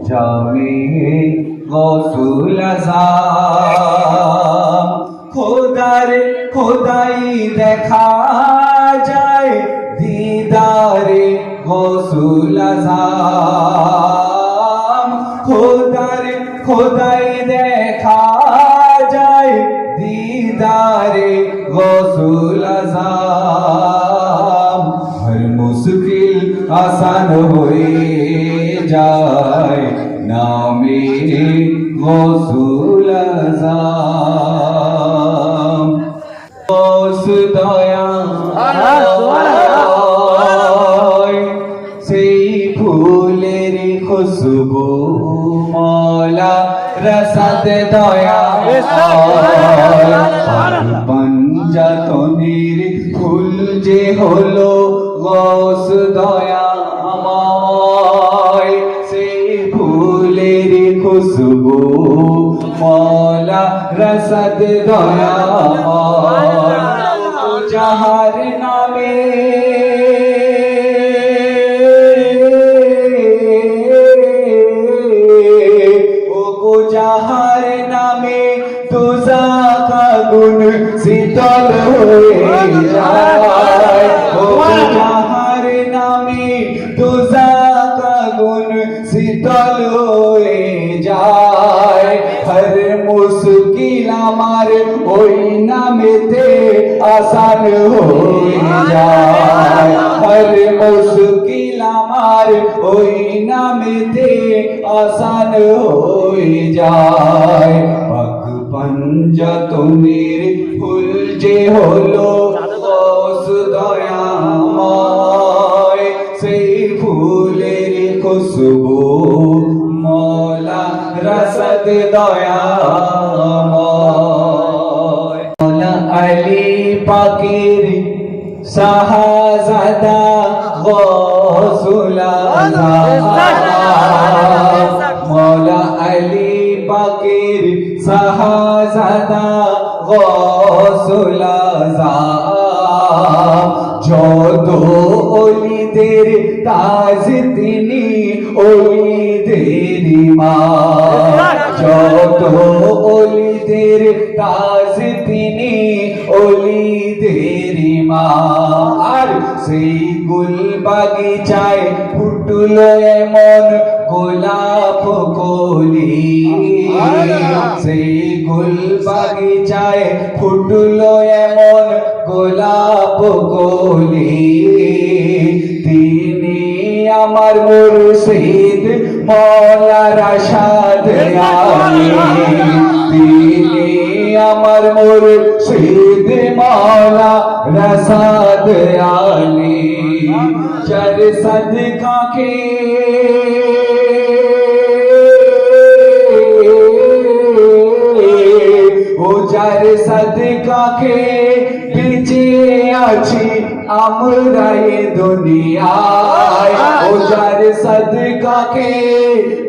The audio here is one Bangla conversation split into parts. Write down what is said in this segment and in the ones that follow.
জামে গৌসুল আজম। খোদার খোদাই দেখা যায় দিদারে গৌসুল আজম। খোদার খোদাই দেখা যায় দিদারে গৌসুল আজম। হর মুশকিল আসান হয়ে যায় নামে গৌসুল আজম। গৌস দয়া সেই ফুলের খুশবু মৌলা রসদ দয়া পঞ্জতনির ফুল যে হলো গৌস দয়াময়। সেই ফুলের খুশবু মৌলা রসদ দয়াময়। যাহার নামে যাহার নামে দুজাখ আগুন শীতল হয়ে যায়। ও যাহার নামে দুজাখ আগুন শীতল হয়ে যায়। হর মুশকিল আমার ওই নামেতে আসান হয়ে যায়। হর মুশকিল আমার ওই নামেতে আসান হয়ে যায়। পাক পঞ্জতনির ফুল যে হলো গৌস দয়াময়। সেই ফুলের খুশবু মৌলা রসদ দয়াময়। মৌলা আলী পাকের শাহজাদা গৌসুল আজম। মৌলা আলী পাকের শাহজাদা গৌসুল আজম। যত ওলিদের তাজ তিনি ওলিদের ইমাম। যত ওলিদের তাজ তিনি ওলিদের ইমাম। আর সেই গুল বাগিচায় ফুটলো এমন গোলাপ কলি। সেই গুল বাগিচায় ফুটলো এমন গোলাপ কলি। তিনি আমার মুর্শিদ মৌলা রাশাদ আলী। তিনি আমার মুর্শিদ মৌলা রাশাদ আলী। যার সদকা কে ও যার সদকা কে বেঁচে আছি আমরা এ দুনিয়ায়। ও যার সদকা কে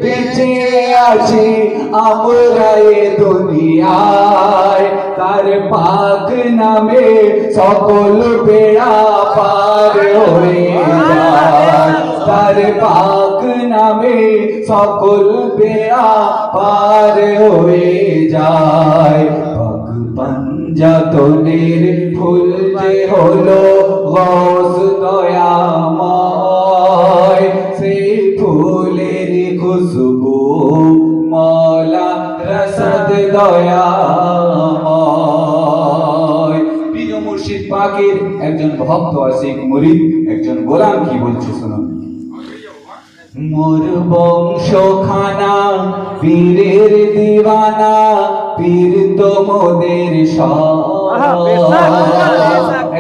বেঁচে আছি আমরা এ দুনিয়ায়। তার পাক নামে সকল বেড়া পার হয়ে যায়। তার পাক নামে সকল বেড়া পার হয়ে যায়। পাক পঞ্জতনির ফুল যে হলো গৌস দয়াময়। সেই ফুলের খুশবু মৌলা রসদ দয়াময়। প্রিয় মুর্শিদ পাকের একজন ভক্ত আশিক মুরিদ একজন গোলাম কি বলছে শুনুন। মোর বংশ খানা পীরের দিওয়ানা, পীর তো মোদের সব।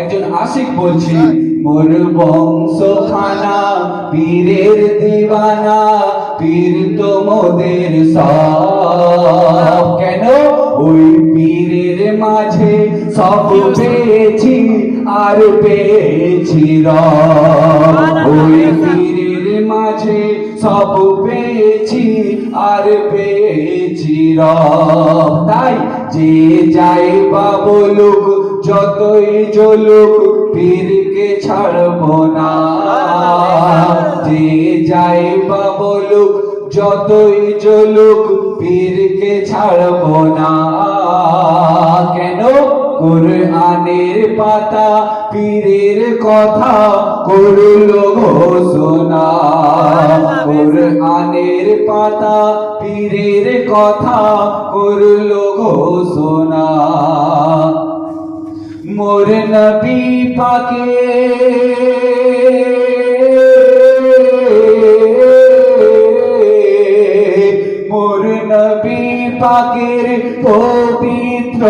একজন আশিক বলছি মোর বংশ খানা পীরের দিওয়ানা, পীর তো মোদের সব। কেন? ওই পীরের মাঝে সব পেয়েছি আর পেয়েছি রব। ওই পীরের মাঝে সব পেয়েছি আর পেয়েছি রব। তাই যে যাই বা বলুক যতই জ্বলুক পীরকে ছাড়ব না। যে যাই বা বলুক যতই জ্বলুক পীরকে ছাড়ব না। কেন? কুরআনের পাতা পীরের কথা করল ঘোষণা। কুরআনের পাতা পীরের কথা করল ঘোষণা। মোর নবী পাকে মোর নবী পাকের পবিত্র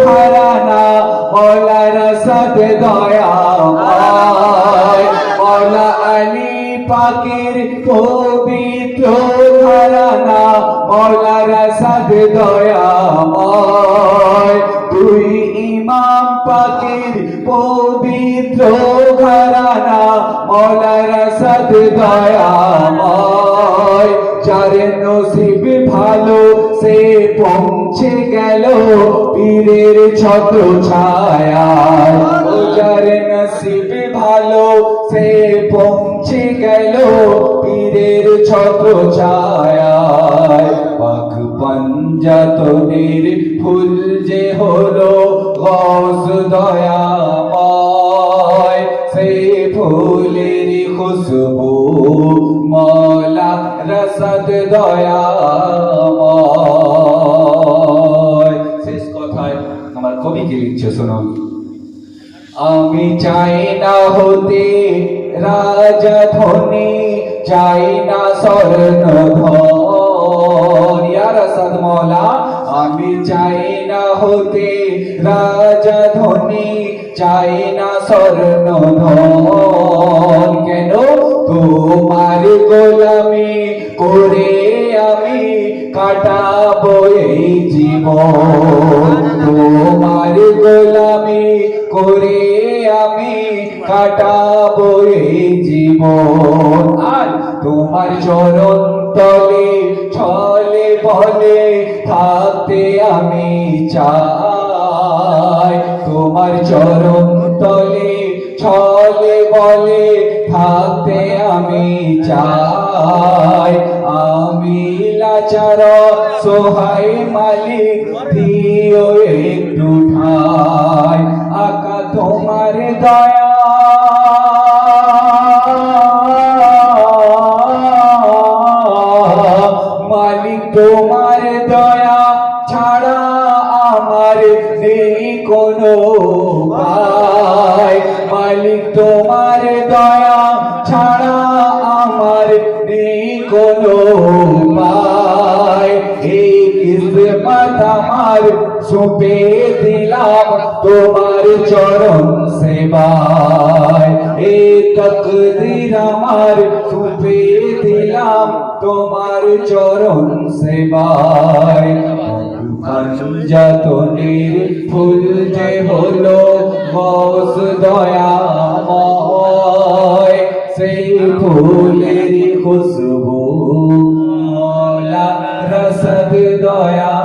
ঘরানা মওলার সাদ দয়াময়। মওলা আলী পাকের পবিত্র ঘরানা মওলার সাদ দয়াময়। দুই ইমাম পাকের পবিত্র ঘরানা মওলার সাদ দয়াময়। যার নসিব ভালো সে পৌঁছে গেল পীরের ছত্র ছায়ায়। যার নসিব ভালো সে পৌঁছে গেল পীরের ছত্র ছায়ায়। পাক পঞ্জাতনের ফুল যে হলো গৌস দয়াময়। সেই ফুলের খুশবু মওলা রসদ দয়াময়। শেষ কথায় আমার কবিকে লিখছে শুনুন। আমি চাই না হতে রাজা ধনী, চাই না স্বর্ণ ধন। ইয়া রসদ মওলা আমি চাই না হতে রাজা ধনী, চাই না স্বর্ণ ধন। কেন? তোমার গোলামি করে আমি কাটাবো এই জীবন। তোমার গোলামি করে আমি কাটাবো এই জীবন। আর তোমার চরণ তলে ছলে বলে থাকতে আমি চাই। তোমার চরণ তলে ছলে বলে থাকতে আমি চাই। আমি লাচার সোহাই মালিক দিও একটু ঠাই। আকা তোমার দয়া মালিক, তোমার দয়া ছাড়া আমার নেই কোনো উপায়। মালিক তোমার দয়া ছাড়া আমার নেই কোনো উপায়। এই কিসমত আমার সঁপে দিলাম তোমার চরণ সেবায়। এই তকদির আমার সঁপে দিলাম তোমার চরণ সেবায়। পঞ্জাতনের ফুল যে হলো গৌস দয়াময়। সেই ফুলের খুশবু মওলা রসদ দয়া